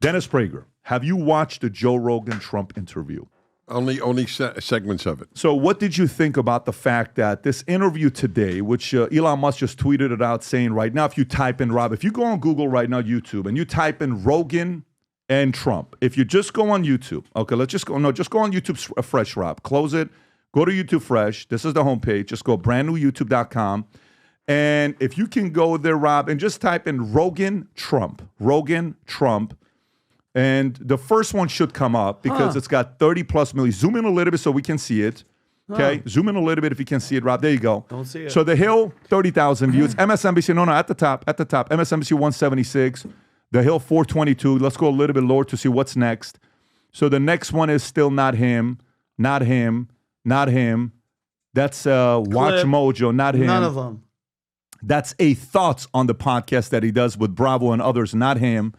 Dennis Prager, have you watched the Joe Rogan Trump interview? Only segments of it. So what did you think about the fact that this interview today, which Elon Musk just tweeted it out saying right now, if you type in, Rob, if you go on Google right now, YouTube, and you type in Rogan and Trump, if you just go on YouTube, okay, just go on YouTube fresh, Rob. Close it. Go to YouTube fresh. This is the homepage. Just go brandnewyoutube.com. And if you can go there, Rob, and just type in Rogan Trump, and the first one should come up because it's got 30 plus million. Zoom in a little bit so we can see it. Okay, zoom in a little bit if you can see it, Rob. There you go. Don't see it. So The Hill, 30,000 views. MSNBC, no, at the top. MSNBC 176. The Hill 422. Let's go a little bit lower to see what's next. So the next one is still not him. That's Watch Mojo, not him. None of them. That's a Thoughts on the podcast that he does with Bravo and others. Not him.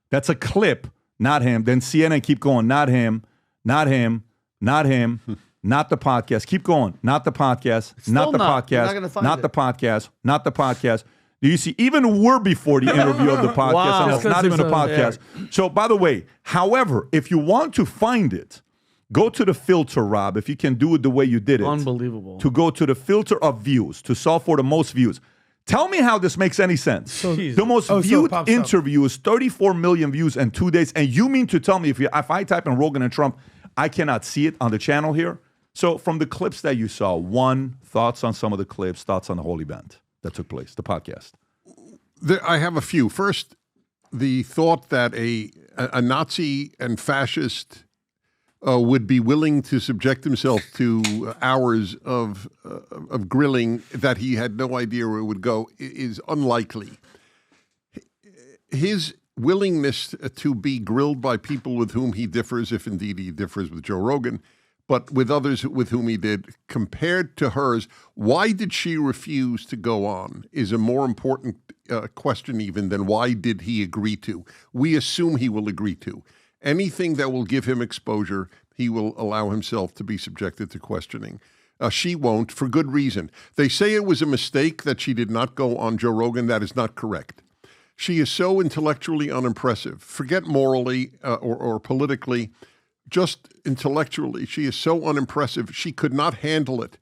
That's a clip. Not him. Then CNN, keep going. Not him. Not the podcast. Keep going. Not the podcast. Not the podcast. You're not gonna find not it. the podcast. Not the podcast. Do you see? Even we're before the interview of the podcast. Wow. And it's not even a podcast. So, by the way, however, if you want to find it, go to the filter, Rob, if you can do it the way you did it. Unbelievable. To go to the filter of views, to solve for the most views. Tell me how this makes any sense. The most viewed interview is 34 million views in 2 days. And you mean to tell me if I type in Rogan and Trump, I cannot see it on the channel here? So from the clips that you saw, thoughts on some of the clips, thoughts on the whole event that took place, the podcast. I have a few. First, the thought that a Nazi and fascist would be willing to subject himself to hours of grilling that he had no idea where it would go is unlikely. His willingness to be grilled by people with whom he differs, if indeed he differs with Joe Rogan, but with others with whom he did, compared to hers, why did she refuse to go on is a more important question even than why did he agree to. We assume he will agree to. Anything that will give him exposure, he will allow himself to be subjected to questioning. She won't, for good reason. They say it was a mistake that she did not go on Joe Rogan. That is not correct. She is so intellectually unimpressive. Forget morally or politically, just intellectually. She is so unimpressive. She could not handle it.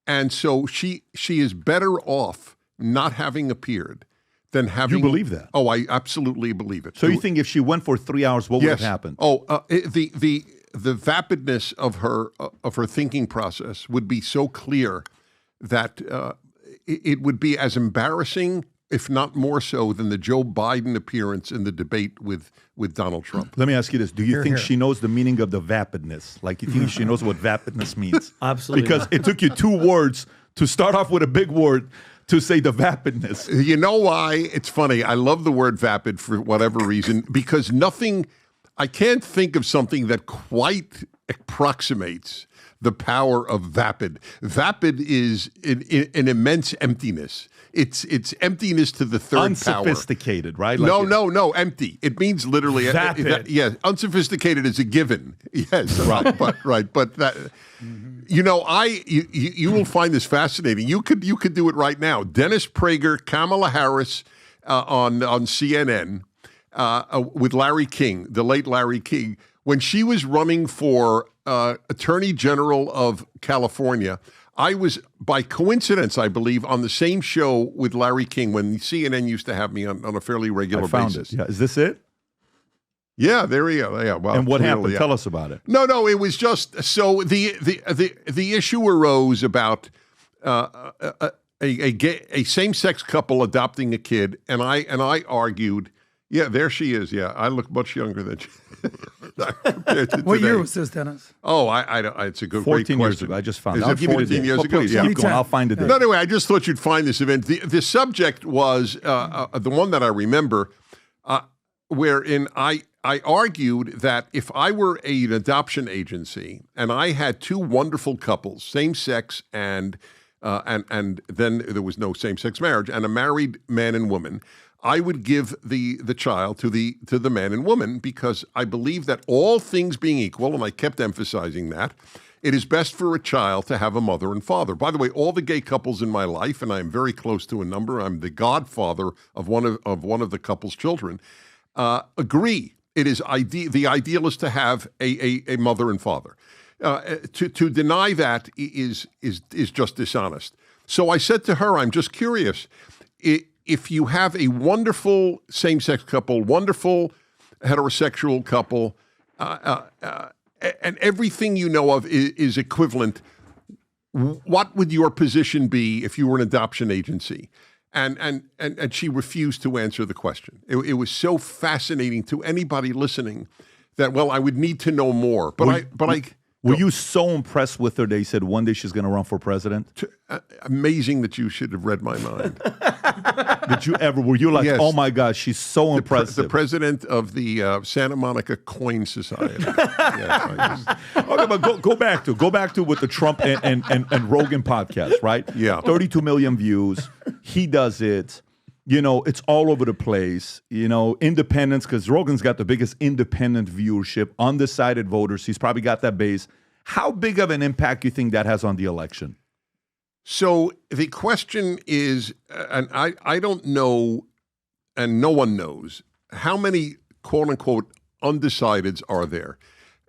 And so she is better off not having appeared than having... You believe that? Oh, I absolutely believe it. So you think if she went for 3 hours, what would have happened? The vapidness of her thinking process would be so clear that it would be as embarrassing, if not more so, than the Joe Biden appearance in the debate with Donald Trump. Let me ask you this. Do you think she knows the meaning of the vapidness? Like, you think she knows what vapidness means? Absolutely. Because it took you 2 words to start off with a big word to say the vapidness. You know why? It's funny. I love the word vapid for whatever reason, because I can't think of something that quite approximates the power of vapid. Vapid is an immense emptiness. It's emptiness to the third Unsophisticated, power. right? Like no, empty. It means literally vapid. Yes, unsophisticated is a given. Yes, right, but that you will find this fascinating. You could do it right now. Dennis Prager, Kamala Harris on CNN with Larry King, the late Larry King, when she was running for Attorney General of California. I was, by coincidence, I believe, on the same show with Larry King when CNN used to have me on a fairly regular basis. Yeah. Is this it? Yeah, there we go. Yeah, well, and what clearly, happened? yeah. Tell us about it. No, it was just so the issue arose about a same-sex couple adopting a kid, and I argued. Yeah, there she is. Yeah, I look much younger than she. What year was this, Dennis? Oh, it's a good 14 great years question. ago. I just found Is it. I'll it give you the 14 date. years Oh, ago? please, Yeah. keep going. I'll find the date. No, anyway, I just thought you'd find this event. The subject was the one that I remember, wherein I argued that if I were an adoption agency and I had 2 wonderful couples, same sex and then there was no same-sex marriage, and a married man and woman, I would give the child to the man and woman because I believe that all things being equal, and I kept emphasizing that, it is best for a child to have a mother and father. By the way, all the gay couples in my life, and I am very close to a number, I'm the godfather of one of the couple's children. agree. It is the ideal is to have a mother and father. To deny that is just dishonest. So I said to her, I'm just curious, if you have a wonderful same-sex couple, wonderful heterosexual couple, and everything you know of is equivalent, what would your position be if you were an adoption agency? And she refused to answer the question. It was so fascinating to anybody listening that, well, I would need to know more. Were you so impressed with her that you said one day she's going to run for president? Amazing that you should have read my mind. Did you ever? Were you like, yes. Oh my gosh, she's so impressive? The president of the Santa Monica Coin Society. Yes, okay, but go back to with the Trump and Rogan podcast, right? Yeah. 32 million views. He does it. You know, it's all over the place. You know, independents, because Rogan's got the biggest independent viewership, undecided voters. He's probably got that base. How big of an impact do you think that has on the election? So the question is, and I don't know, and no one knows, how many quote-unquote undecideds are there?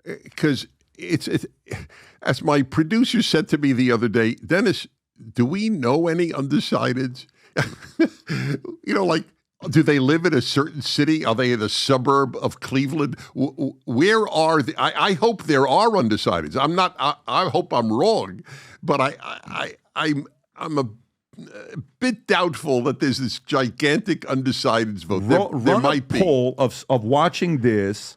Because it's as my producer said to me the other day, Dennis, do we know any undecideds? You know, like, do they live in a certain city? Are they in a suburb of Cleveland? Where are the? I hope there are undecideds. I'm not. I hope I'm wrong, but I'm a bit doubtful that there's this gigantic undecideds vote. There might be. Run a poll of watching this.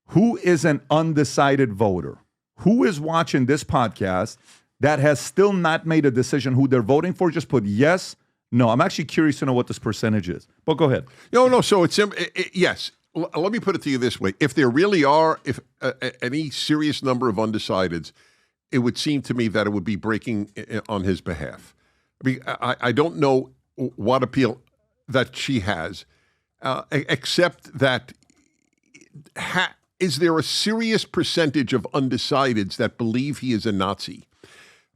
Who is an undecided voter? Who is watching this podcast that has still not made a decision who they're voting for? Just put yes. No, I'm actually curious to know what this percentage is. But go ahead. No. So yes. Let me put it to you this way: if there really are, any serious number of undecideds, it would seem to me that it would be breaking on his behalf. I mean, I don't know what appeal that she has, except that is there a serious percentage of undecideds that believe he is a Nazi?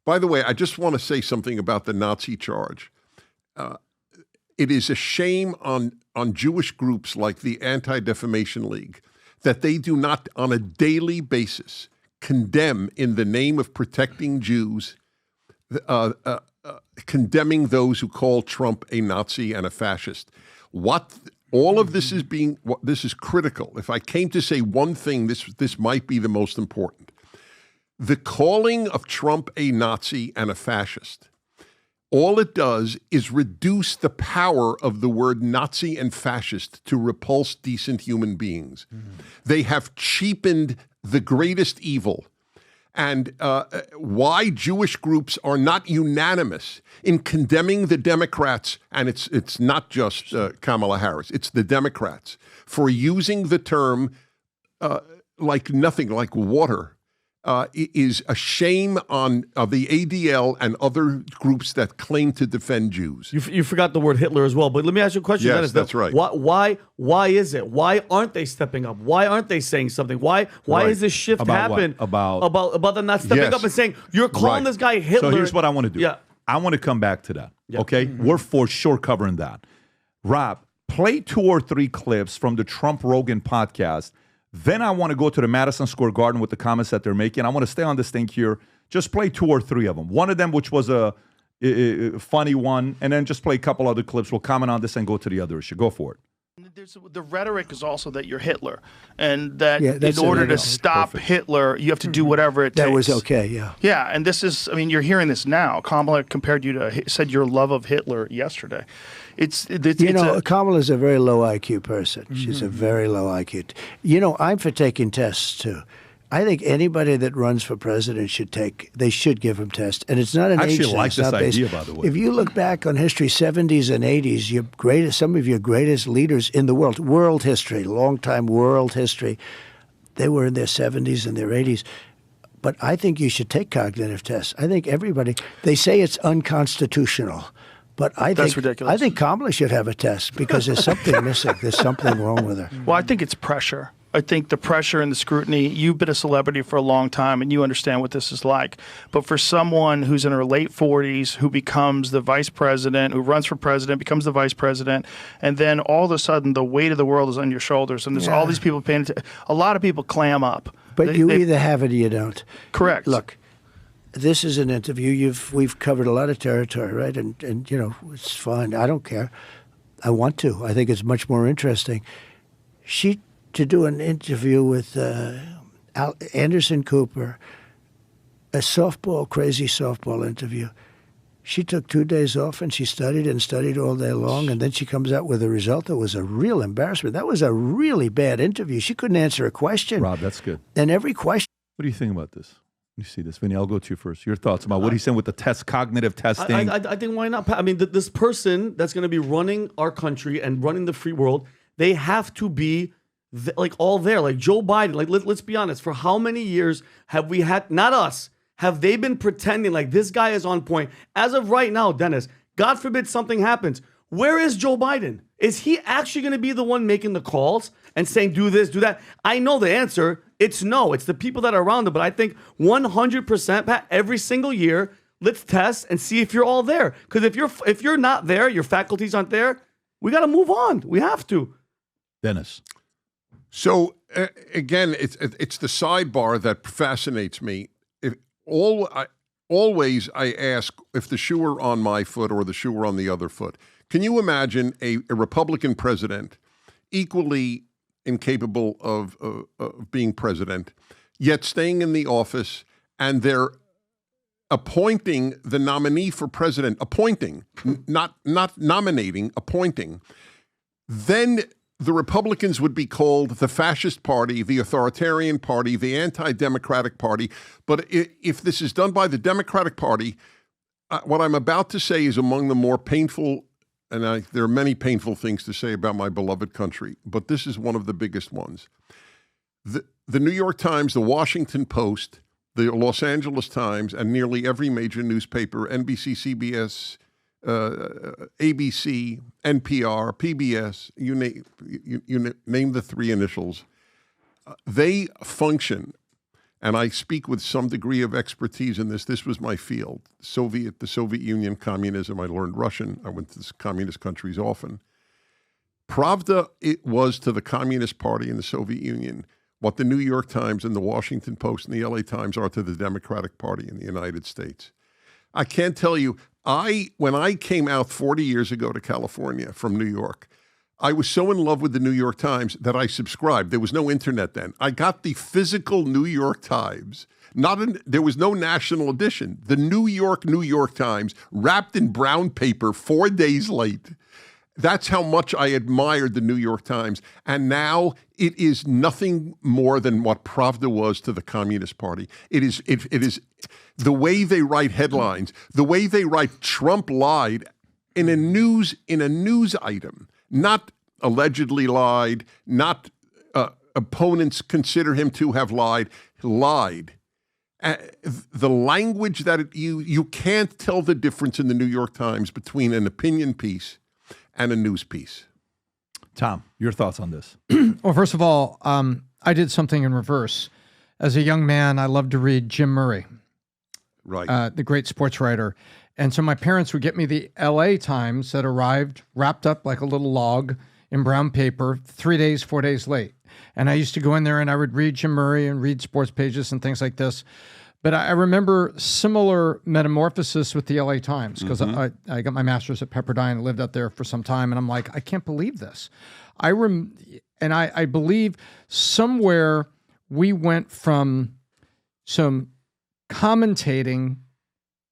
By the way, I just want to say something about the Nazi charge. It is a shame on Jewish groups like the Anti-Defamation League that they do not, on a daily basis, condemn in the name of protecting Jews, condemning those who call Trump a Nazi and a fascist. All of this is this is critical. If I came to say one thing, this might be the most important. The calling of Trump a Nazi and a fascist, all it does is reduce the power of the word Nazi and fascist to repulse decent human beings. Mm-hmm. They have cheapened the greatest evil. And why Jewish groups are not unanimous in condemning the Democrats, and it's not just Kamala Harris, it's the Democrats, for using the term like nothing, like water, is a shame on the ADL and other groups that claim to defend Jews. You forgot the word Hitler as well, but let me ask you a question. Yes, Dennis, that's right. Why is it? Why aren't they stepping up? Why aren't they saying something? Why is this shift happen? About them not stepping up and saying, you're calling this guy Hitler. So here's what I want to do. Yeah. I want to come back to that, Yeah. okay? Mm-hmm. We're for sure covering that. Rob, play 2 or 3 clips from the Trump-Rogan podcast. Then I want to go to the Madison Square Garden with the comments that they're making. I want to stay on this thing here. Just play 2 or 3 of them. One of them, which was a funny one, and then just play a couple other clips. We'll comment on this and go to the other issue. Go for it. The rhetoric is also that you're Hitler, and that in order to stop Hitler, you have to do whatever it takes. That was okay, yeah. Yeah, and this is, I mean, you're hearing this now. Kamala compared you to, said your love of Hitler yesterday. Kamala's a very low IQ person. Mm-hmm. She's a very low IQ. I'm for taking tests, too. I think anybody that runs for president they should give them tests. And it's not an age test. I actually like this idea, by the way. If you look back on history, 70s and 80s, some of your greatest leaders in the world history, long-time world history, they were in their 70s and their 80s. But I think you should take cognitive tests. I think they say it's unconstitutional. But That's ridiculous. I think Kamala should have a test because there's something missing. There's something wrong with her. Well, I think it's pressure. I think the pressure and the scrutiny, you've been a celebrity for a long time and you understand what this is like. But for someone who's in her late 40s, who becomes the vice president, who runs for president, becomes the vice president, and then all of a sudden the weight of the world is on your shoulders and there's all these people paying attention. A lot of people clam up. But you either have it or you don't. Correct. Look, this is an interview. We've covered a lot of territory, right? And you know, it's fine. I don't care. I want to. I think it's much more interesting. To do an interview with Anderson Cooper, a crazy softball interview. She took 2 days off and she studied all day long, and then she comes out with a result that was a real embarrassment. That was a really bad interview. She couldn't answer a question. Rob, that's good. And every question. What do you think about this? You see this, Vinny? I'll go to you first. Your thoughts about what he's saying with the test, cognitive testing. I think why not? I mean, this person that's going to be running our country and running the free world, they have to be like all there. Like Joe Biden. Like let's be honest. For how many years have we had? Not us. Have they been pretending like this guy is on point? As of right now, Dennis, God forbid something happens. Where is Joe Biden? Is he actually going to be the one making the calls and saying, do this, do that? I know the answer. It's no. It's the people that are around him. But I think 100%, Pat, every single year, let's test and see if you're all there. Because if you're not there, your faculties aren't there, we got to move on. We have to. Dennis. So, again, it's the sidebar that fascinates me. Always I ask if the shoe were on my foot or the shoe were on the other foot. Can you imagine a Republican president equally incapable of being president, yet staying in the office, and they're appointing the nominee for president, not nominating, appointing, then the Republicans would be called the fascist party, the authoritarian party, the anti-democratic party. But if this is done by the Democratic Party, what I'm about to say is among the more painful, and there are many painful things to say about my beloved country, but this is one of the biggest ones. The New York Times, the Washington Post, the Los Angeles Times, and nearly every major newspaper, NBC, CBS, ABC, NPR, PBS, you name the three initials, they function, and I speak with some degree of expertise in this. This was my field, the Soviet Union, communism. I learned Russian. I went to communist countries often. Pravda, it was to the Communist Party in the Soviet Union what the New York Times and the Washington Post and the LA Times are to the Democratic Party in the United States. I can't tell you, when I came out 40 years ago to California from New York, I was so in love with the New York Times that I subscribed. There was no internet then. I got the physical New York Times. There was no national edition. The New York Times, wrapped in brown paper 4 days late. That's how much I admired the New York Times. And now it is nothing more than what Pravda was to the Communist Party. It is the way they write headlines, the way they write Trump lied in a news item, not allegedly lied, not opponents consider him to have lied. The language that you can't tell the difference in the New York Times between an opinion piece and a news piece. Tom, your thoughts on this? Well, first of all, I did something in reverse. As a young man, I loved to read Jim Murray, right, the great sports writer. And so my parents would get me the LA Times that arrived wrapped up like a little log in brown paper 3 days, 4 days late. And I used to go in there and I would read Jim Murray and read sports pages and things like this. But I remember similar metamorphosis with the LA Times because I got my master's at Pepperdine and lived out there for some time. And I'm like, I can't believe this. I believe somewhere we went from some commentating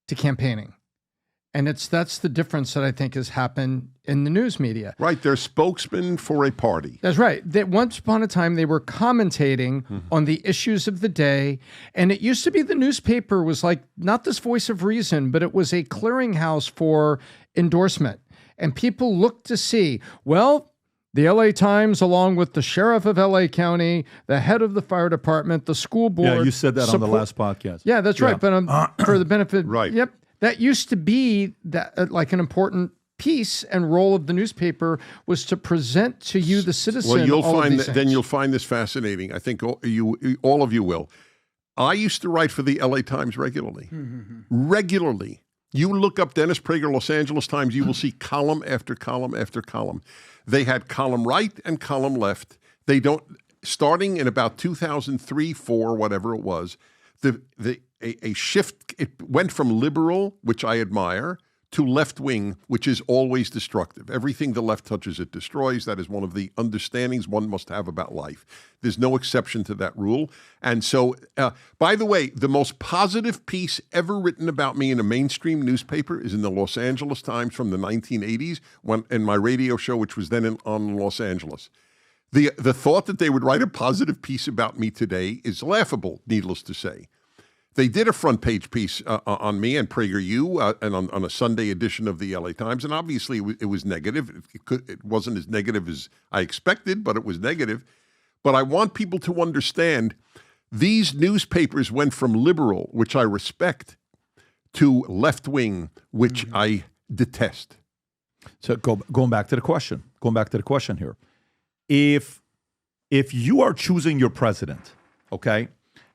to campaigning. And that's the difference that I think has happened in the news media. Right. They're spokesmen for a party. That's right. That once upon a time, they were commentating on the issues of the day. And it used to be the newspaper was like, not this voice of reason, but it was a clearinghouse for endorsement. And people looked to see, well, the LA Times, along with the sheriff of LA County, the head of the fire department, the school board. Yeah, you said that on the last podcast. Yeah, that's right. But for the benefit. Right. Yep. That used to be like an important piece and role of the newspaper was to present to you, the citizen. Well, you'll all of find these then things. you'll find this fascinating. I think all of you will. I used to write for the LA Times regularly. Regularly. You look up Dennis Prager, Los Angeles Times, you will see column after column after column. They had column right and column left. They don't, starting in about 2003, 4, whatever it was, a shift, it went from liberal, which I admire, to left wing, which is always destructive. Everything the left touches, it destroys. That is one of the understandings one must have about life. There's no exception to that rule. And so, by the way, the most positive piece ever written about me in a mainstream newspaper is in the Los Angeles Times from the 1980s, in my radio show, which was then on Los Angeles. The thought that they would write a positive piece about me today is laughable, needless to say. They did a front page piece on me and PragerU and on a Sunday edition of the LA Times, and obviously it was negative. It wasn't as negative as I expected, but it was negative. But I want people to understand these newspapers went from liberal, which I respect, to left wing, which I detest. So going back to the question here, if you are choosing your president, okay,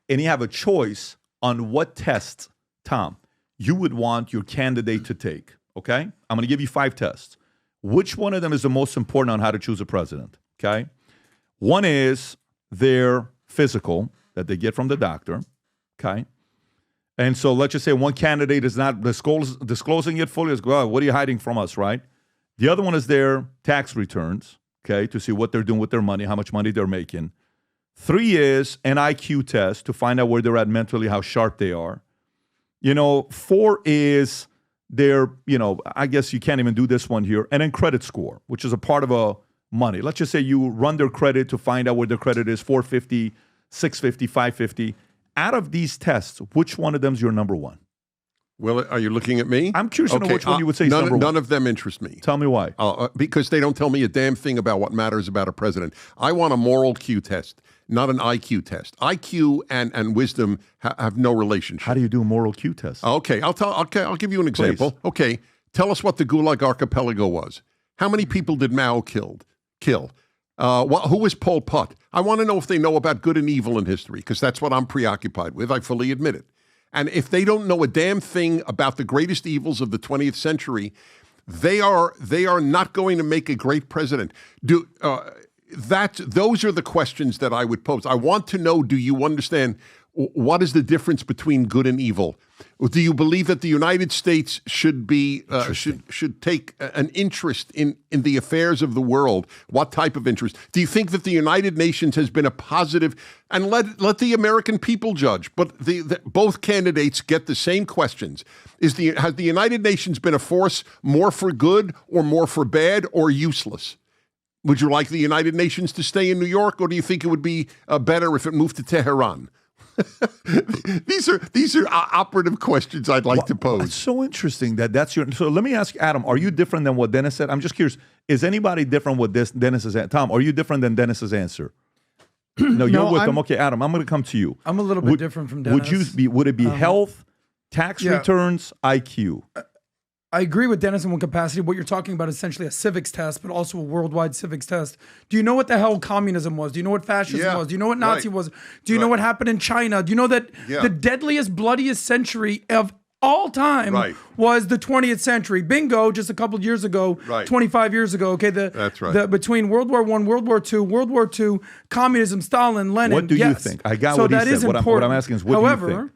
and you have a choice on what tests, Tom, you would want your candidate to take, okay? I'm going to give you 5 tests. Which one of them is the most important on how to choose a president, okay? One is their physical that they get from the doctor, okay? And so let's just say one candidate is not disclosing it fully. It's, well, what are you hiding from us, right? The other one is their tax returns, okay, to see what they're doing with their money, how much money they're making. 3 is an IQ test to find out where they're at mentally, how sharp they are. 4 is their, I guess you can't even do this one here. And then credit score, which is a part of a money. Let's just say you run their credit to find out where their credit is, 450, 650, 550. Out of these tests, which one of them is your number one? Well, are you looking at me? I'm curious to know which one you would say is number one. None of them interest me. Tell me why. Because they don't tell me a damn thing about what matters about a president. I want a moral Q test, not an IQ test. IQ and wisdom have no relationship. How do you do a moral Q test? Okay, I'll give you an example. Please. Okay, tell us what the Gulag Archipelago was. How many people did Mao kill? Who was Pol Pot? I want to know if they know about good and evil in history, because that's what I'm preoccupied with. I fully admit it. And if they don't know a damn thing about the greatest evils of the 20th century, they are not going to make a great president. Those are the questions that I would pose. I want to know, do you understand what is the difference between good and evil? Do you believe that the United States should be should take an interest in the affairs of the world? What type of interest? Do you think that the United Nations has been a positive? And let the American people judge. But both candidates get the same questions. Has the United Nations been a force more for good or more for bad or useless? Would you like the United Nations to stay in New York, or do you think it would be better if it moved to Tehran? These are operative questions I'd like to pose. It's so interesting that's your. So let me ask Adam: are you different than what Dennis said? I'm just curious. Is anybody different with Dennis's? Tom, are you different than Dennis's answer? No, you're with them. Okay, Adam, I'm going to come to you. I'm a little bit different from Dennis. Would it be health, tax returns, IQ? I agree with Dennis in one capacity. What you're talking about is essentially a civics test, but also a worldwide civics test. Do you know what the hell communism was? Do you know what fascism was? Do you know what Nazi was? Do you know what happened in China? Do you know that the deadliest, bloodiest century of all time was the 20th century? Bingo, just a couple of years ago, 25 years ago. Okay, that's right. Between World War I, World War II, communism, Stalin, Lenin. What do you think? I got what he said. What I'm asking is, what do you think? However,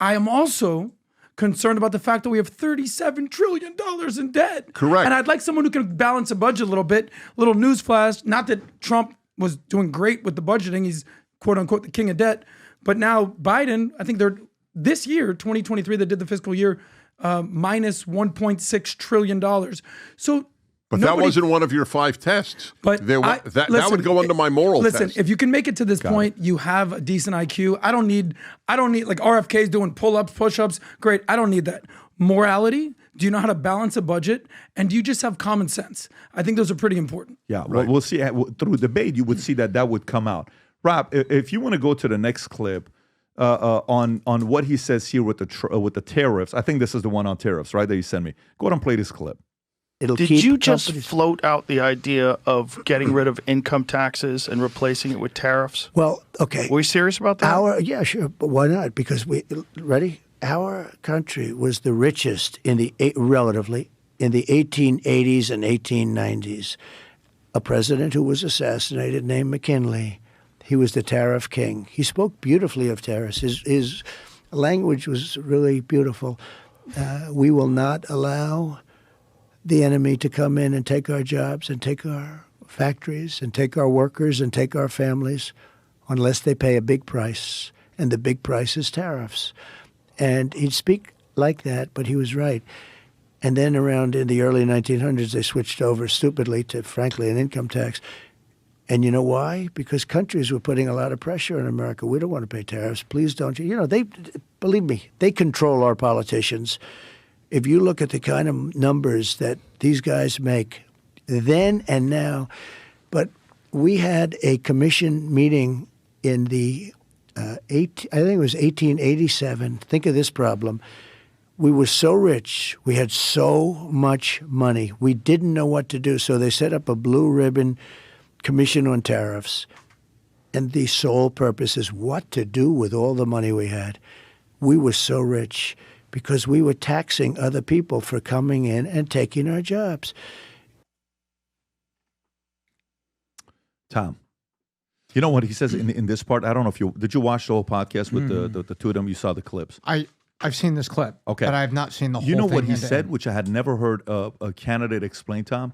I am also concerned about the fact that we have $37 trillion in debt. Correct. And I'd like someone who can balance a budget a little bit. Little newsflash, not that Trump was doing great with the budgeting. He's quote unquote the king of debt. But now Biden, I think they're this year, 2023, they did the fiscal year minus $1.6 trillion. So But that wasn't one of your 5 tests. But that would go under my moral test. Listen, if you can make it to this point, you have a decent IQ. I don't need like RFK's doing pull-ups, push-ups. Great. I don't need that. Morality. Do you know how to balance a budget? And do you just have common sense? I think those are pretty important. Yeah. Well, we'll see. Through debate, you would see that would come out. Rob, if you want to go to the next clip on what he says here with the tariffs, I think this is the one on tariffs, right, that you sent me. Go ahead and play this clip. It'll Did keep you just companies- float out the idea of getting rid of income taxes and replacing it with tariffs? Well, okay. Were you serious about that? Yeah, sure, but why not? Because our country was the richest relatively in the 1880s and 1890s. A president who was assassinated named McKinley. He was the tariff king. He spoke beautifully of tariffs. His language was really beautiful. We will not allow the enemy to come in and take our jobs and take our factories and take our workers and take our families unless they pay a big price. And the big price is tariffs. And he'd speak like that, but he was right. And then around in the early 1900s, they switched over stupidly to, frankly, an income tax. And you know why? Because countries were putting a lot of pressure on America. We don't want to pay tariffs. Please don't. Believe me, they control our politicians. If you look at the kind of numbers that these guys make then and now, but we had a commission meeting in the, I think it was 1887. Think of this problem. We were so rich, we had so much money, we didn't know what to do. So they set up a blue ribbon commission on tariffs. And the sole purpose is what to do with all the money we had. We were so rich because we were taxing other people for coming in and taking our jobs. Tom, you know what he says in this part? I don't know if did you watch the whole podcast with the two of them? You saw the clips. I've seen this clip, okay, but I have not seen the whole thing. You know thing what he said, which I had never heard a candidate explain, Tom?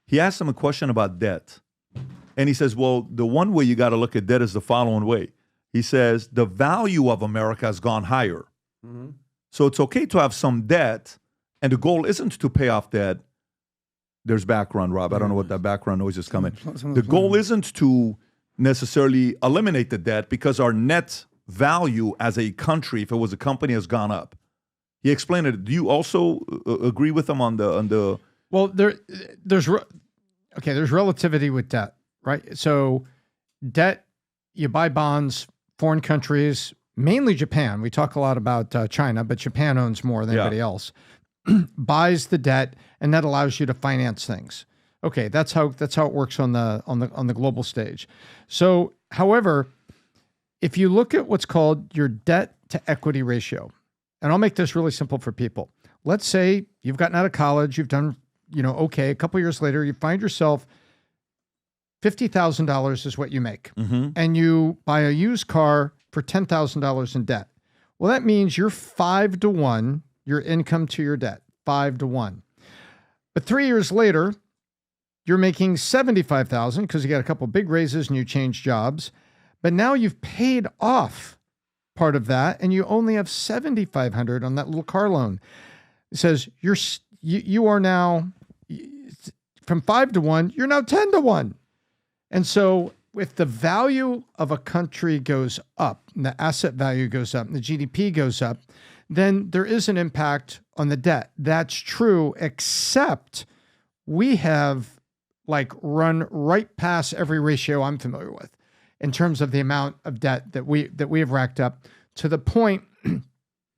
He asked him a question about debt. And he says, well, the one way you got to look at debt is the following way. He says, the value of America has gone higher. Mm-hmm. So it's okay to have some debt, and the goal isn't to pay off debt. There's background, Rob. I don't know what that background noise is coming. The goal isn't to necessarily eliminate the debt because our net value as a country, if it was a company, has gone up. He explained it. Do you also agree with him on the? Well, there's relativity with debt, right? So debt, you buy bonds, foreign countries, mainly Japan. We talk a lot about China, but Japan owns more than anybody else. Buys the debt, and that allows you to finance things. Okay, that's how it works on the global stage. So, however, if you look at what's called your debt to equity ratio, and I'll make this really simple for people. Let's say you've gotten out of college, you've done okay. A couple years later, you find yourself $50,000 is what you make, and you buy a used car for $10,000 in debt. Well, that means you're 5 to 1. Your income to your debt, 5 to 1. But 3 years later, you're making $75,000 because you got a couple big raises and you changed jobs. But now you've paid off part of that, and you only have $7,500 on that little car loan. It says you are now from 5 to 1. You're now 10 to 1. And so if the value of a country goes up, and the asset value goes up, and the GDP goes up, then there is an impact on the debt. That's true, except we have run right past every ratio I'm familiar with in terms of the amount of debt that we have racked up, to the point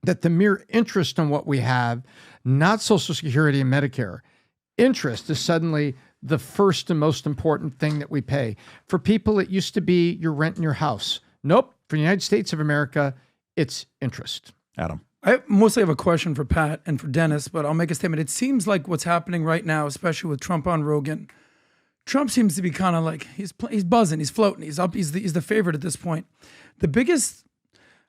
that the mere interest on what we have, not Social Security and Medicare, interest is suddenly the first and most important thing that we pay. For people, it used to be your rent in your house. Nope. For the United States of America, it's interest. Adam. I mostly have a question for Pat and for Dennis, but I'll make a statement. It seems like what's happening right now, especially with Trump on Rogan, Trump seems to be kind of like he's buzzing, he's floating, he's up, he's the favorite at this point. The biggest,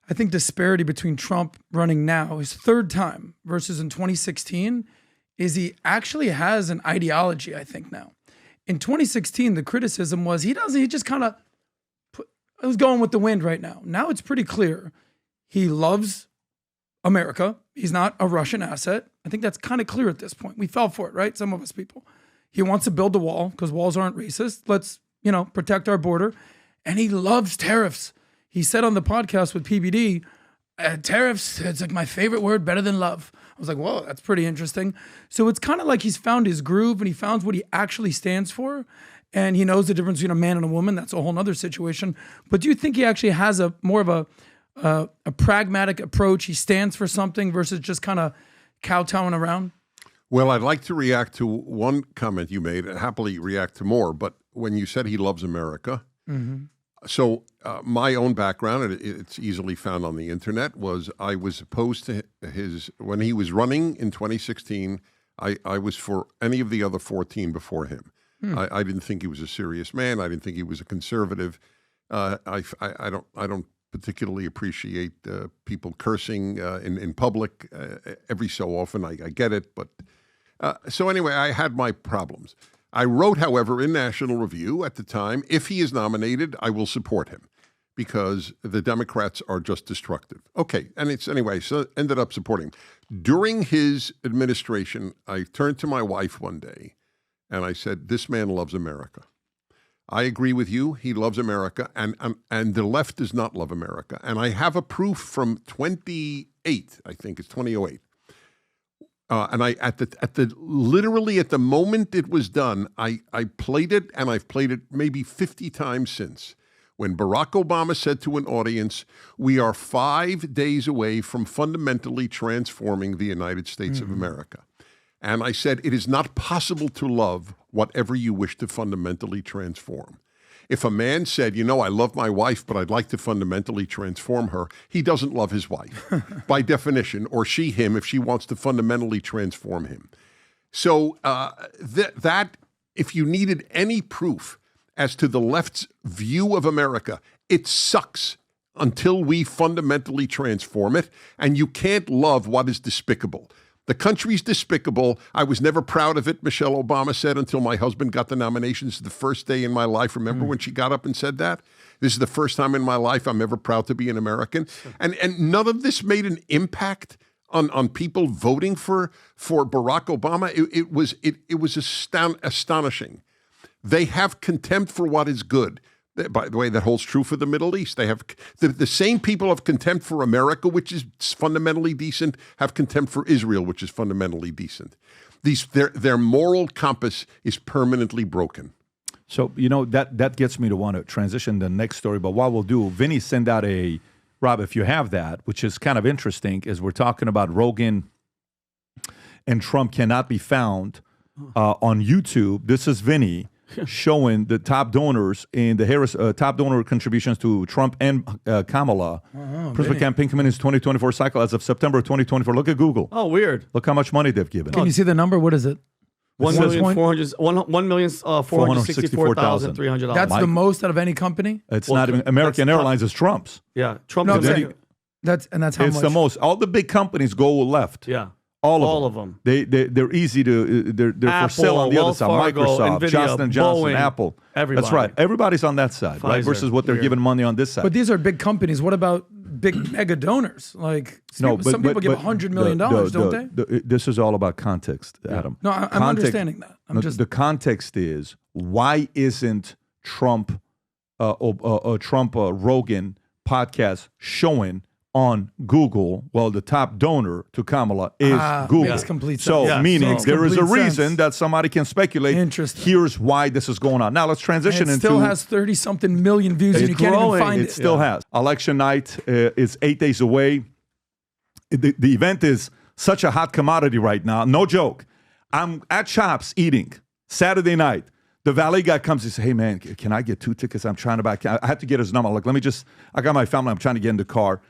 I think, disparity between Trump running now, his third time, versus in 2016, is he actually has an ideology. I think now, in 2016, the criticism was he just kind of was going with the wind right now. Now it's pretty clear he loves America. He's not a Russian asset. I think that's kind of clear at this point. We fell for it, right? Some of us people. He wants to build a wall because walls aren't racist. Let's, protect our border. And he loves tariffs. He said on the podcast with PBD, tariffs, it's like my favorite word, better than love. I was like, whoa, that's pretty interesting. So it's kind of like he's found his groove and he found what he actually stands for. And he knows the difference between a man and a woman. That's a whole nother situation. But do you think he actually has a more of a pragmatic approach? He stands for something versus just kind of kowtowing around? Well, I'd like to react to one comment you made, and happily react to more. But when you said he loves America, so my own background, and it's easily found on the internet, was I was opposed to when he was running in 2016, I was for any of the other 14 before him. I didn't think he was a serious man. I didn't think he was a conservative. I don't particularly appreciate people cursing in public every so often. I get it, but so anyway, I had my problems. I wrote, however, in National Review at the time, if he is nominated, I will support him because the Democrats are just destructive. Okay, and it's anyway, so ended up supporting him. During his administration, I turned to my wife one day and I said, this man loves America. I agree with you. He loves America, and the left does not love America. And I have a proof from 28, I think it's 2008. And I literally at the moment it was done, I played it, and I've played it maybe 50 times since. When Barack Obama said to an audience, "We are 5 days away from fundamentally transforming the United States of America." And I said, it is not possible to love whatever you wish to fundamentally transform. If a man said, you know, I love my wife, but I'd like to fundamentally transform her, he doesn't love his wife by definition, or she him if she wants to fundamentally transform him. So that if you needed any proof as to the left's view of America, it sucks until we fundamentally transform it, and you can't love what is despicable. The country's despicable. I was never proud of it, Michelle Obama said, until my husband got the nominations the first day in my life. Remember when she got up and said that? This is the first time in my life I'm ever proud to be an American. And none of this made an impact on people voting for Barack Obama. It was astonishing. They have contempt for what is good. By the way, that holds true for the Middle East. They have the same people have contempt for America, which is fundamentally decent, have contempt for Israel, which is fundamentally decent. Their moral compass is permanently broken. So, you know, that gets me to want to transition to the next story. But what we'll do, Vinny sent out Rob, if you have that, which is kind of interesting, is we're talking about Rogan and Trump cannot be found on YouTube. This is Vinny showing the top donors in the Harris top donor contributions to Trump and Kamala. Principal campaign committee's 2024 cycle as of September 2024. Look at Google. Oh, weird. Look how much money they've given. Can you see the number? What is it? 1,464,300. That's the most out of any company. It's not even American Airlines is Trump's. Yeah, Trump. No, that's how much. It's the most. All the big companies go left. Yeah. All of them. They're easy to they're Apple, for sale on the Wells other side. Fargo, Microsoft, Nvidia, Johnson & Johnson, Boeing, Apple. everybody. That's right. Everybody's on that side, right? Pfizer, Versus what they're giving money on this side. But these are big companies. What about big mega donors? Like some people give $100 million, don't they? This is all about context, Adam. No, I'm understanding that. The context is why isn't Trump Rogan podcast showing on Google? Well, the top donor to Kamala is Google. Makes complete sense. So, meaning there is a reason sense. that somebody can speculate. Interesting. Here's why this is going on. Now, let's transition and it into. Still has 30-something million views, and you can't even find it. It still has. Election night is 8 days away. The event is such a hot commodity right now. No joke. I'm at Chops eating Saturday night. The valet guy comes and says, hey, man, can I get 2 tickets? I'm trying to buy. I had to get his number. I'm like, I got my family. I'm trying to get in the car.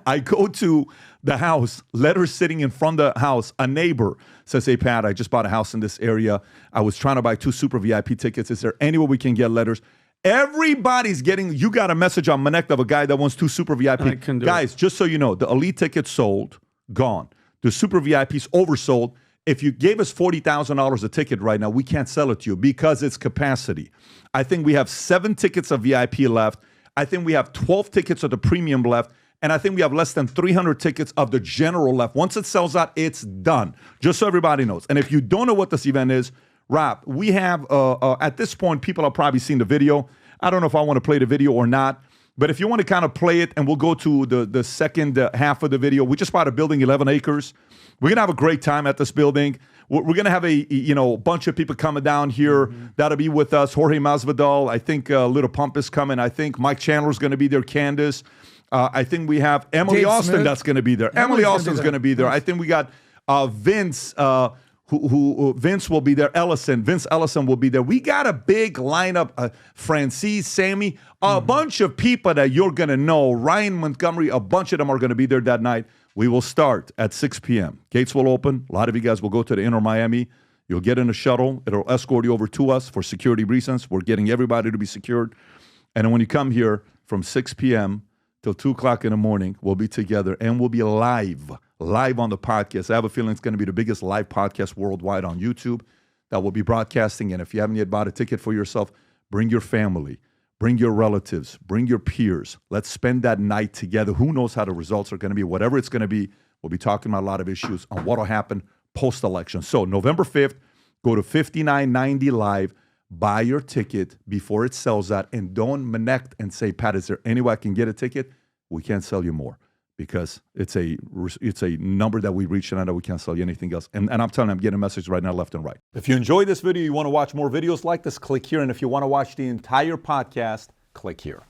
I go to the house, letters sitting in front of the house. A neighbor says, hey, Pat, I just bought a house in this area. I was trying to buy 2 super VIP tickets. Is there any way we can get letters? Everybody's getting, you got a message on Connect of a guy that wants 2 super VIP. Guys, just so you know, the elite tickets sold, gone. The super VIPs oversold. If you gave us $40,000 a ticket right now, we can't sell it to you because it's capacity. I think we have 7 tickets of VIP left. I think we have 12 tickets of the premium left. And I think we have less than 300 tickets of the general left. Once it sells out, it's done. Just so everybody knows. And if you don't know what this event is, Rob, we have, at this point, people have probably seen the video. I don't know if I want to play the video or not. But if you want to kind of play it, and we'll go to the second half of the video. We just bought a building, 11 acres. We're going to have a great time at this building. We're going to have a bunch of people coming down here. That'll be with us. Jorge Masvidal. I think Little Pump is coming. I think Mike Chandler's going to be there. Candace. I think we have Emily Dave Austin Smith. that's going to be there. Emily Austin's going to be there. I think we got Vince, who Vince will be there. Vince Ellison will be there. We got a big lineup. Francis, Sammy, a bunch of people that you're going to know. Ryan Montgomery, a bunch of them are going to be there that night. We will start at 6 p.m. Gates will open. A lot of you guys will go to the Inner Miami. You'll get in a shuttle. It'll escort you over to us for security reasons. We're getting everybody to be secured. And then when you come here from 6 p.m. till 2 o'clock in the morning, we'll be together and we'll be live on the podcast. I have a feeling it's going to be the biggest live podcast worldwide on YouTube that will be broadcasting. And if you haven't yet bought a ticket for yourself, bring your family, bring your relatives, bring your peers. Let's spend that night together. Who knows how the results are going to be? Whatever it's going to be, we'll be talking about a lot of issues on what will happen post-election. So November 5th, go to $59.90 live. Buy your ticket before it sells out. And don't connect and say, Pat, is there any way I can get a ticket? We can't sell you more because it's a number that we reach and I know we can't sell you anything else. And I'm telling you, I'm getting a message right now left and right. If you enjoyed this video, you want to watch more videos like this, click here. And if you want to watch the entire podcast, click here.